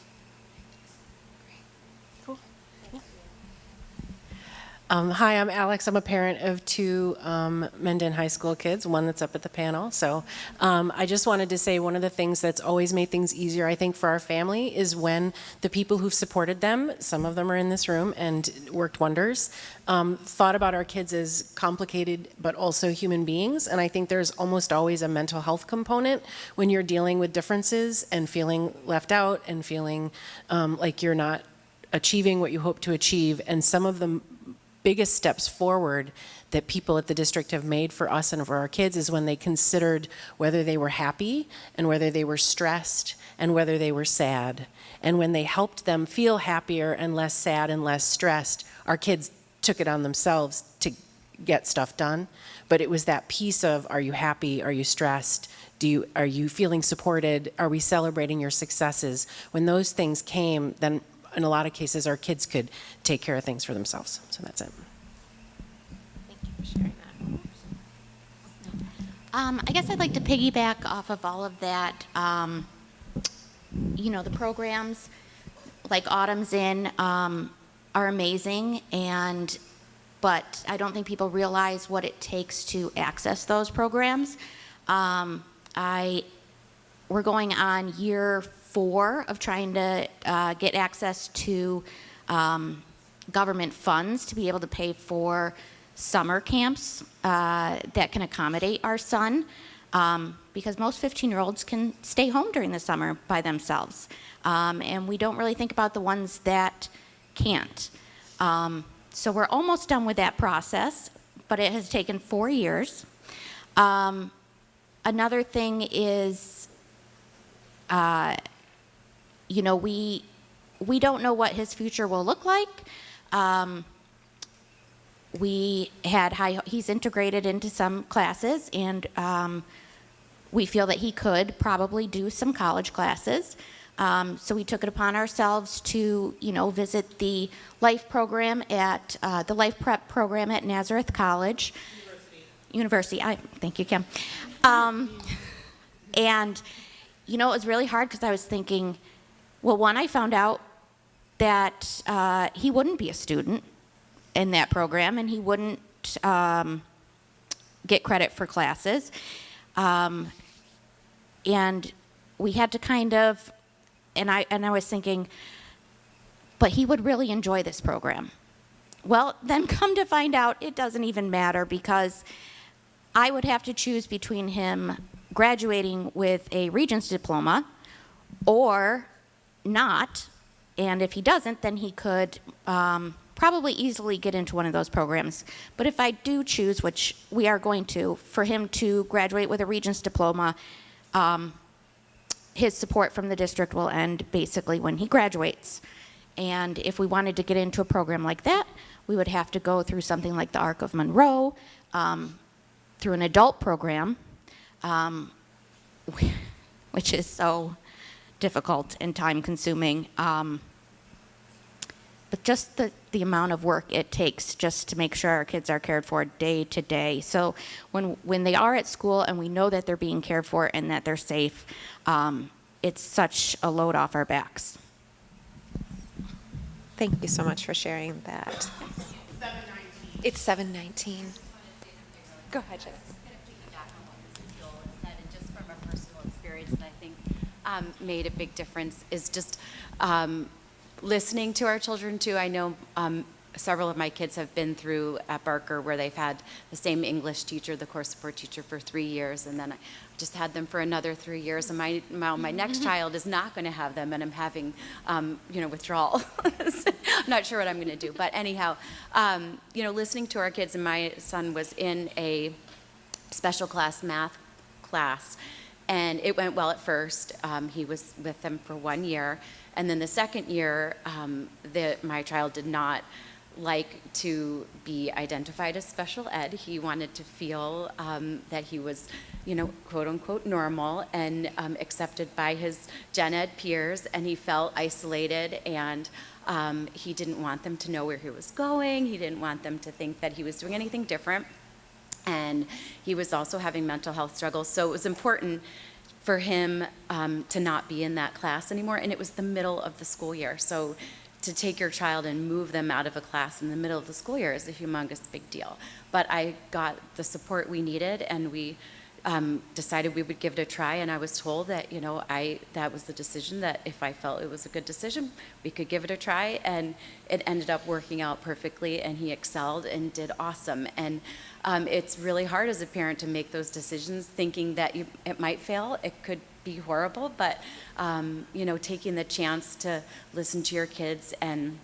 Hi, I'm Alex. I'm a parent of 2 Mendon High School kids, one that's up at the panel. So I just wanted to say one of the things that's always made things easier, I think, for our family is when the people who've supported them, some of them are in this room and worked wonders, thought about our kids as complicated but also human beings. And I think there's almost always a mental health component when you're dealing with differences and feeling left out and feeling like you're not achieving what you hope to achieve. And some of the biggest steps forward that people at the district have made for us and for our kids is when they considered whether they were happy and whether they were stressed and whether they were sad. And when they helped them feel happier and less sad and less stressed, our kids took it on themselves to get stuff done. But it was that piece of, are you happy? Are you stressed? Are you feeling supported? Are we celebrating your successes? When those things came, then in a lot of cases, our kids could take care of things for themselves. So that's it. Thank you for sharing that. I guess I'd like to piggyback off of all of that. The programs like Autumn's In are amazing, but I don't think people realize what it takes to access those programs. We're going on year 4 of trying to get access to government funds to be able to pay for summer camps that can accommodate our son, because most 15-year-olds can stay home during the summer by themselves, and we don't really think about the ones that can't. So we're almost done with that process, but it has taken 4 years. Another thing is, we don't know what his future will look like. He's integrated into some classes, and we feel that he could probably do some college classes. So we took it upon ourselves to, visit the life program at the life prep program at Nazareth College. University. Thank you, Kim. And it was really hard because I was thinking, well, one, I found out that he wouldn't be a student in that program, and he wouldn't get credit for classes. And we had to kind of, and I was thinking, but he would really enjoy this program. Well, then come to find out, it doesn't even matter, because I would have to choose between him graduating with a Regents diploma or not, and if he doesn't, then he could probably easily get into one of those programs. But if I do choose, which we are going to, for him to graduate with a Regents diploma, his support from the district will end basically when he graduates. And if we wanted to get into a program like that, we would have to go through something like the Arc of Monroe, through an adult program, which is so difficult and time-consuming. But just the amount of work it takes just to make sure our kids are cared for day to day. So when they are at school and we know that they're being cared for and that they're safe, it's such a load off our backs. Thank you so much for sharing that. It's 7:19. Go ahead, Jen. Just from a personal experience that I think made a big difference is just listening to our children too. I know several of my kids have been through at Barker where they've had the same English teacher, the core support teacher, for 3 years, and then I just had them for another 3 years. And my next child is not going to have them, and I'm having withdrawal. I'm not sure what I'm going to do, but anyhow, listening to our kids, and my son was in a special class math class, and it went well at first. He was with them for 1 year, and then the second year, my child did not like to be identified as special ed. He wanted to feel that he was, quote unquote normal and accepted by his gen ed peers, and he felt isolated, and he didn't want them to know where he was going. He didn't want them to think that he was doing anything different. And he was also having mental health struggles. So it was important for him to not be in that class anymore. And it was the middle of the school year. So to take your child and move them out of a class in the middle of the school year is a humongous big deal. But I got the support we needed, and we decided we would give it a try. And I was told that, that was the decision, that if I felt it was a good decision, we could give it a try. And it ended up working out perfectly, and he excelled and did awesome. And it's really hard as a parent to make those decisions thinking that it might fail. It could be horrible, but taking the chance to listen to your kids and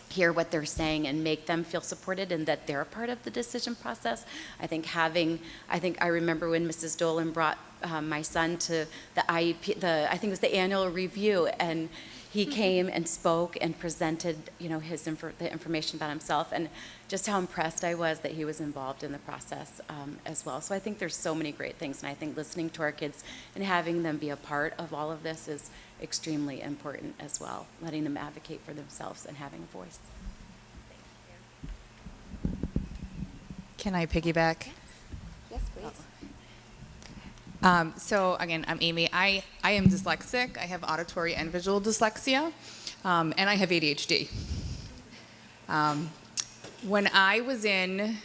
hear what they're saying and make them feel supported and that they're a part of the decision process. I remember when Mrs. Dolan brought my son to the IEP, I think it was the annual review, and he came and spoke and presented, the information about himself, and just how impressed I was that he was involved in the process as well. So I think there's so many great things, and I think listening to our kids and having them be a part of all of this is extremely important as well, letting them advocate for themselves and having a voice. Can I piggyback? Yes, please. So again, I'm Amy. I am dyslexic. I have auditory and visual dyslexia, and I have ADHD. When I was in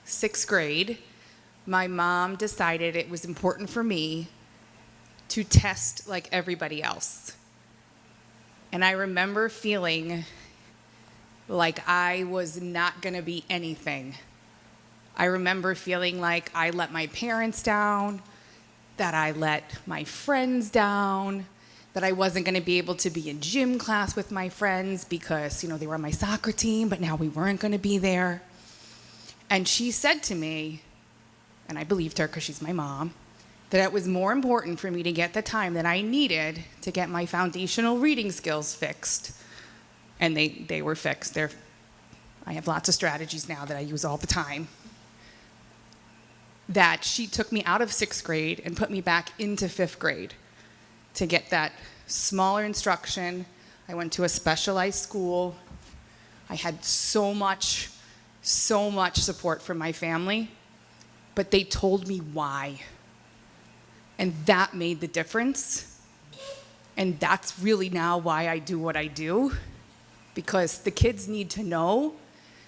6th grade, my mom decided it was important for me to test like everybody else. And I remember feeling like I was not going to be anything. I remember feeling like I let my parents down, that I let my friends down, that I wasn't going to be able to be in gym class with my friends because, they were on my soccer team, but now we weren't going to be there. And she said to me, and I believed her because she's my mom, that it was more important for me to get the time that I needed to get my foundational reading skills fixed. And they were fixed. I have lots of strategies now that I use all the time. That she took me out of 6th grade and put me back into 5th grade to get that smaller instruction. I went to a specialized school. I had so much support from my family, but they told me why. And that made the difference. And that's really now why I do what I do, because the kids need to know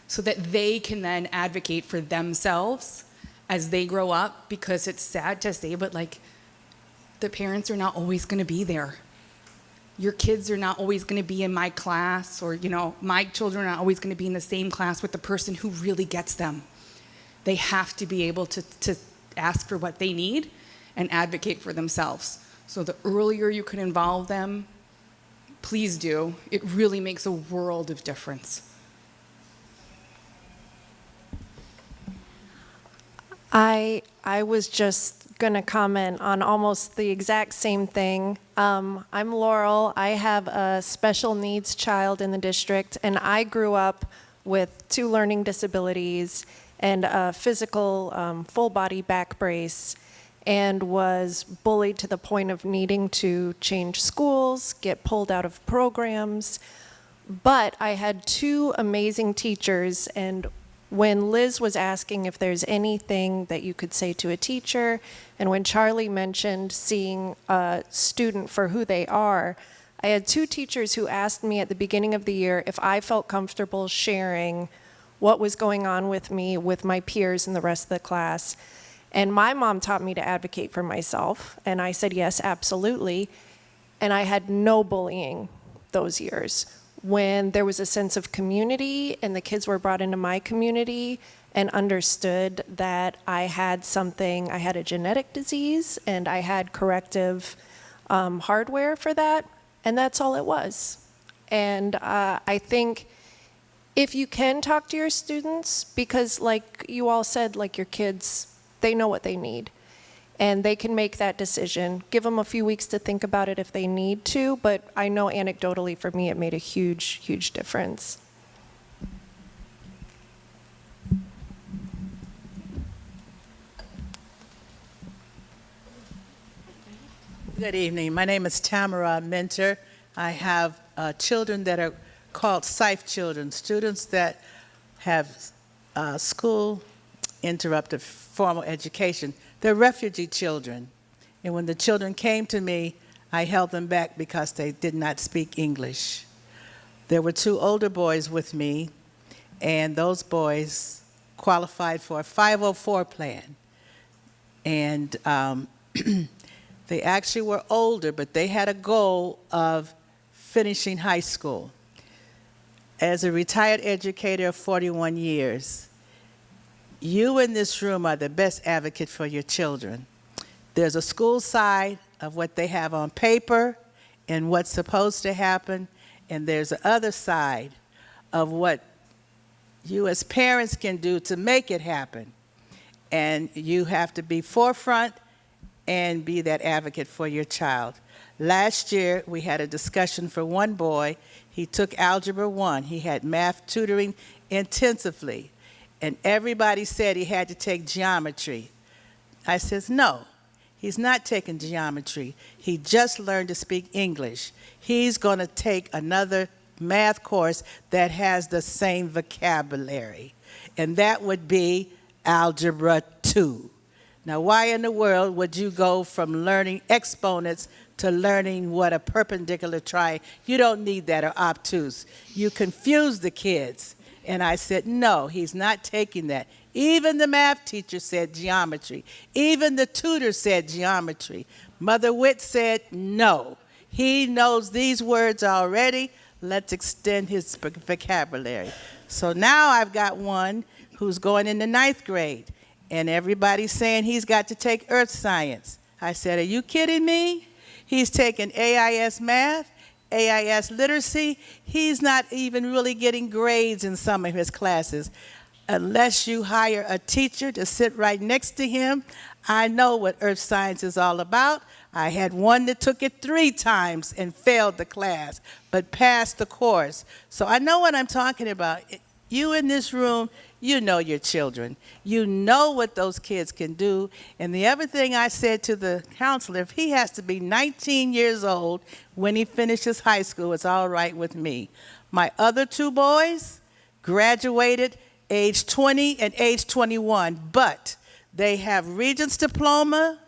so that they can then advocate for themselves as they grow up, because it's sad to say, but the parents are not always going to be there. Your kids are not always going to be in my class, or, my children are not always going to be in the same class with the person who really gets them. They have to be able to ask for what they need and advocate for themselves. So the earlier you can involve them, please do. It really makes a world of difference. I was just going to comment on almost the exact same thing. I'm Laurel. I have a special needs child in the district, and I grew up with 2 learning disabilities and a physical full body back brace, and was bullied to the point of needing to change schools, get pulled out of programs. But I had 2 amazing teachers, and when Liz was asking if there's anything that you could say to a teacher, and when Charlie mentioned seeing a student for who they are, I had 2 teachers who asked me at the beginning of the year if I felt comfortable sharing what was going on with me, with my peers and the rest of the class. And my mom taught me to advocate for myself, and I said yes, absolutely. And I had no bullying those years. When there was a sense of community and the kids were brought into my community and understood that I had a genetic disease and I had corrective hardware for that, and that's all it was. And I think if you can talk to your students, because like you all said, like your kids, they know what they need. And they can make that decision. Give them a few weeks to think about it if they need to, but I know anecdotally for me it made a huge, huge difference. Good evening. My name is Tamara Minter. I have children that are called SIFE children, students that have school interrupted formal education. They're refugee children. And when the children came to me, I held them back because they did not speak English. There were 2 older boys with me, and those boys qualified for a 504 plan. And they actually were older, but they had a goal of finishing high school. As a retired educator of 41 years, you in this room are the best advocate for your children. There's a school side of what they have on paper and what's supposed to happen, and there's the other side of what you as parents can do to make it happen. And you have to be forefront and be that advocate for your child. Last year, we had a discussion for one boy. He took Algebra 1. He had math tutoring intensively. And everybody said he had to take geometry. I says, no, he's not taking geometry. He just learned to speak English. He's going to take another math course that has the same vocabulary, and that would be Algebra 2. Now, why in the world would you go from learning exponents to learning what a perpendicular triangle? You don't need that, or obtuse. You confuse the kids. And I said, no, he's not taking that. Even the math teacher said geometry. Even the tutor said geometry. Mother Witt said, no, he knows these words already. Let's extend his vocabulary. So now I've got one who's going into 9th grade, and everybody's saying he's got to take earth science. I said, are you kidding me? He's taking AIS math, AIS literacy. He's not even really getting grades in some of his classes. Unless you hire a teacher to sit right next to him, I know what earth science is all about. I had one that took it 3 times and failed the class, but passed the course. So I know what I'm talking about. You in this room, you know your children. You know what those kids can do. And the other thing I said to the counselor, if he has to be 19 years old when he finishes high school, it's all right with me. My other 2 boys graduated age 20 and age 21, but they have Regents diploma,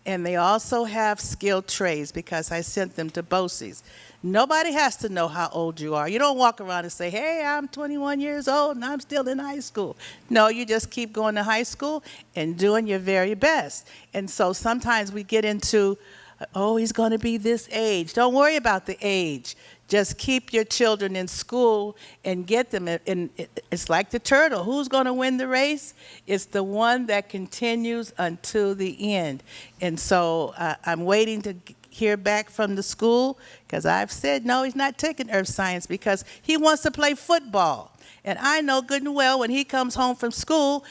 and they also have skilled trades because I sent them to BOCES. Nobody has to know how old you are. You don't walk around and say, hey, I'm 21 years old and I'm still in high school. No, you just keep going to high school and doing your very best. And so sometimes we get into, oh, he's going to be this age. Don't worry about the age. Just keep your children in school and get them. And it's like the turtle. Who's going to win the race? It's the one that continues until the end. And so I'm waiting to hear back from the school, because I've said, no, he's not taking earth science because he wants to play football. And I know good and well when he comes home from school,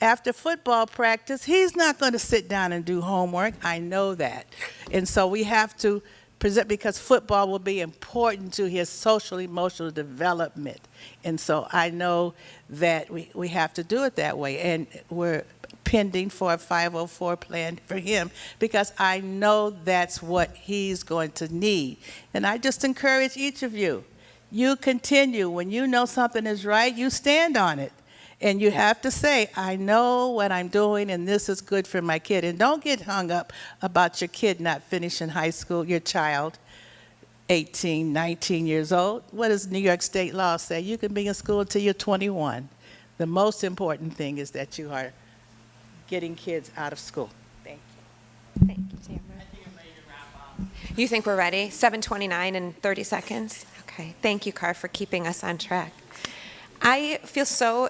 after football practice, he's not going to sit down and do homework. I know that. And so we have to present, because football will be important to his social emotional development. And so I know that we have to do it that way. And we're pending for a 504 plan for him, because I know that's what he's going to need. And I just encourage each of you, you continue. When you know something is right, you stand on it. And you have to say, I know what I'm doing, and this is good for my kid. And don't get hung up about your kid not finishing high school, your child, 18, 19 years old. What does New York State law say? You can be in school until you're 21. The most important thing is that you are getting kids out of school. Thank you. Thank you, Tamara. You think we're ready? 7:29 and 30 seconds? Okay. Thank you, Car, for keeping us on track. I feel so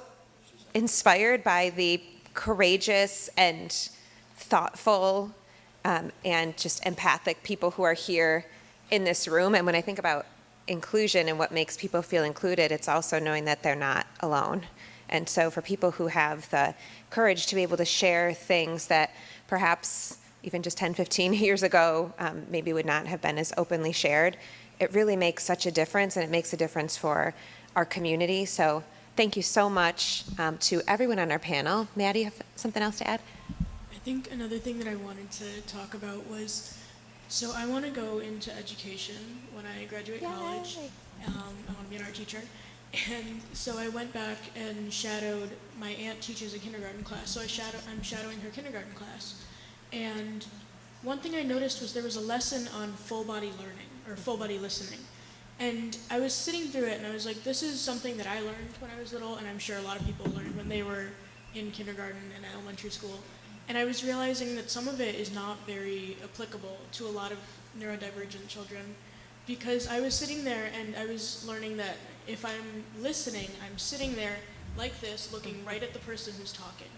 inspired by the courageous and thoughtful and just empathic people who are here in this room. And when I think about inclusion and what makes people feel included, it's also knowing that they're not alone. And so for people who have the courage to be able to share things that perhaps even just 10, 15 years ago maybe would not have been as openly shared, it really makes such a difference, and it makes a difference for our community. So thank you so much to everyone on our panel. Maddie, you have something else to add? I think another thing that I wanted to talk about was, so I want to go into education when I graduate college. I want to be an art teacher. And so I went back and shadowed, my aunt teaches a kindergarten class, so I'm shadowing her kindergarten class. And one thing I noticed was there was a lesson on full body learning, or full body listening. And I was sitting through it and I was like, this is something that I learned when I was little, and I'm sure a lot of people learned when they were in kindergarten and elementary school. And I was realizing that some of it is not very applicable to a lot of neurodivergent children, because I was sitting there and I was learning that if I'm listening, I'm sitting there like this, looking right at the person who's talking.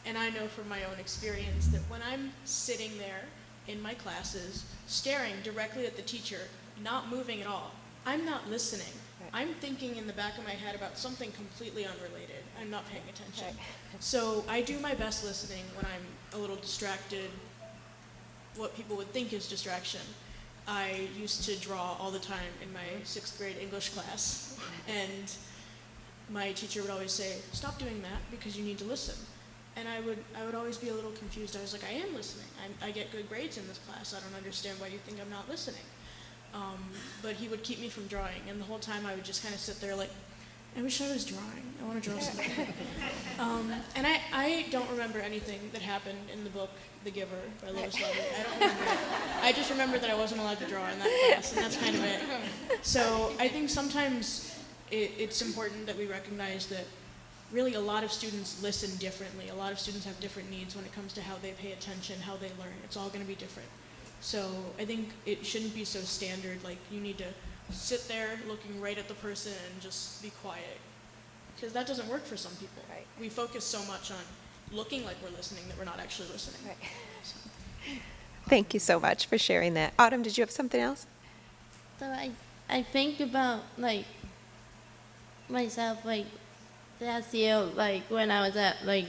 And I know from my own experience that when I'm sitting there in my classes, staring directly at the teacher, not moving at all, I'm not listening. I'm thinking in the back of my head about something completely unrelated. I'm not paying attention. So I do my best listening when I'm a little distracted, what people would think is distraction. I used to draw all the time in my 6th grade English class, and my teacher would always say, stop doing that because you need to listen. And I would always be a little confused. I was like, I am listening. I get good grades in this class. I don't understand why you think I'm not listening. But he would keep me from drawing, and the whole time I would just kind of sit there like, I wish I was drawing. I want to draw something. And I don't remember anything that happened in the book The Giver by Lois Levy. I don't remember it. I just remember that I wasn't allowed to draw in that class, and that's kind of it. So I think sometimes it's important that we recognize that really a lot of students listen differently. A lot of students have different needs when it comes to how they pay attention, how they learn. It's all going to be different. So I think it shouldn't be so standard, like you need to sit there looking right at the person and just be quiet. Because that doesn't work for some people. Right. We focus so much on looking like we're listening that we're not actually listening. Right. So. Thank you so much for sharing that. Autumn, did you have something else? So I think about like myself like last year, like when I was at like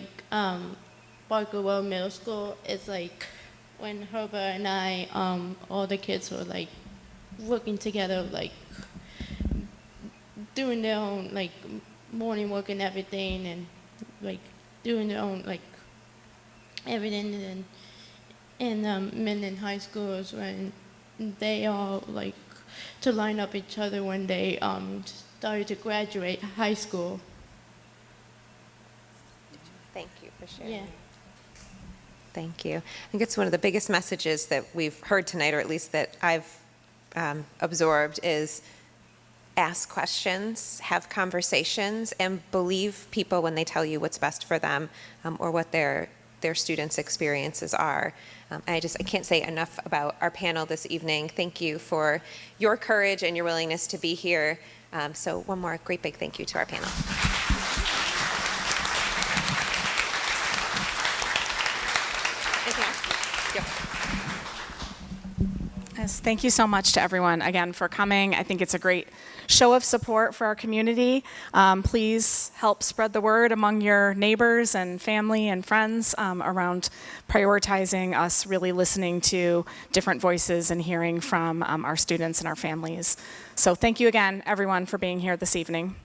Barker Road Middle School. It's like when Herbert and I, all the kids were like working together, like doing their own like morning work and everything, and like doing their own like everything. And in Minden High School is when they all like to line up each other when they started to graduate high school. Thank you for sharing. Yeah. Thank you. I think it's one of the biggest messages that we've heard tonight, or at least that I've absorbed, is ask questions, have conversations, and believe people when they tell you what's best for them or what their students' experiences are. I can't say enough about our panel this evening. Thank you for your courage and your willingness to be here. So one more great big thank you to our panel. Yes, thank you so much to everyone again for coming. I think it's a great show of support for our community. Please help spread the word among your neighbors and family and friends around prioritizing us really listening to different voices and hearing from our students and our families. So thank you again, everyone, for being here this evening.